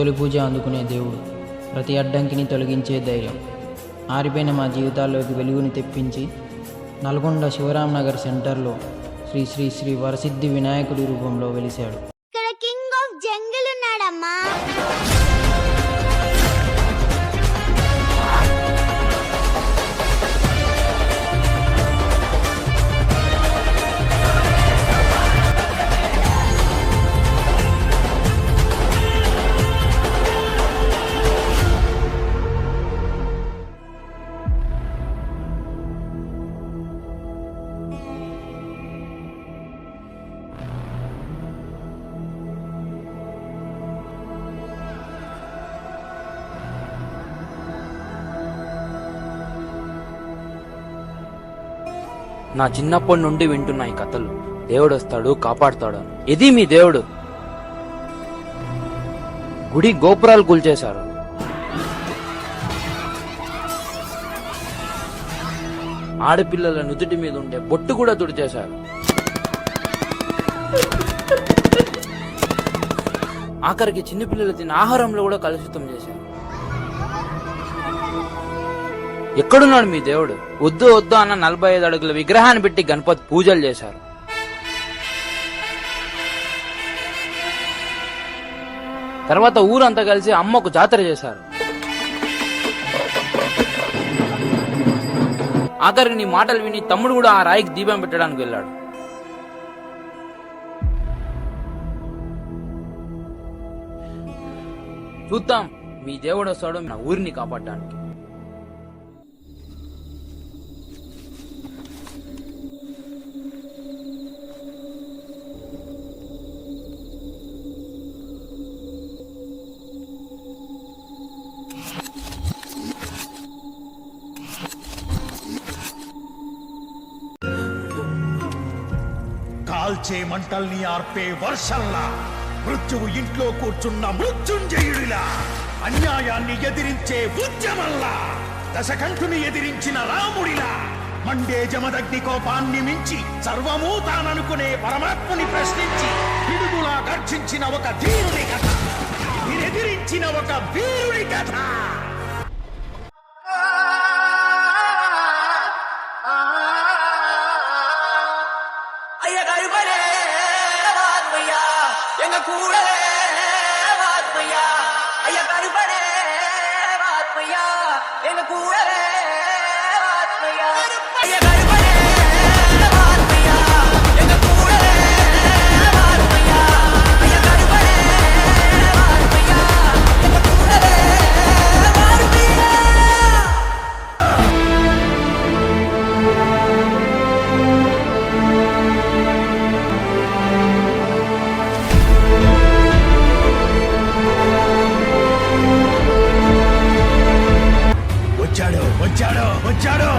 తొలి పూజ అందుకునే దేవుడు, ప్రతి అడ్డంకిని తొలగించే ధైర్యం, ఆరిపోయిన మా జీవితాల్లోకి వెలుగుని తెప్పించి నల్గొండ శివరామ్ నగర్ సెంటర్లో శ్రీ శ్రీ శ్రీ వరసిద్ధి వినాయకుడి రూపంలో వెలిశాడు. ఇక్కడ కింగ్ ఆఫ్ జంగిల్ ఉన్నాడమ్మా. నా చిన్నప్పటి నుండి వింటున్నా ఈ కథలు. దేవుడు వస్తాడు, కాపాడుతాడు. ఇది మీ దేవుడు? గుడి గోపురాలు కూల్చేశారు, ఆడపిల్లల నుదుటి మీద ఉండే బొట్టు కూడా తుడిచేశారు, ఆఖరికి చిన్నపిల్లలు తిన్న ఆహారంలో కూడా కలుషితం చేశారు. ఎక్కడున్నాడు మీ దేవుడు? వద్దు వద్దు అన్న 45 అడుగుల విగ్రహాన్ని పెట్టి గణపతి పూజలు చేశారు. తర్వాత ఊరంతా కలిసి అమ్మకు జాతర చేశారు. ఆఖరికి నీ మాటలు విని తమ్ముడు కూడా ఆ రాయికి దీపం పెట్టడానికి వెళ్ళాడు. చూద్దాం మీ దేవుడు వస్తాడు నా ఊరిని కాపాడడానికి. కాల్చే మంటల్ని ఆర్పే వర్షంలా, మృత్యువు ఇంట్లో కూర్చున్న మృత్యుంజయుడిలా, అన్యాయాన్ని ఎదిరించే ఉద్యమంలా, దశకంఠుని ఎదిరించిన రాముడిలా, మండే జమదగ్ని కోపాన్ని మించి సర్వమూ తాననుకునే పరమాత్ముని ప్రశ్నించి పిడుగులా గర్జించిన ఒక ధీరుని కథ, ఎదిరించిన ఒక వీరుని కథ. వచ్చాడు వచ్చాడు వచ్చాడు.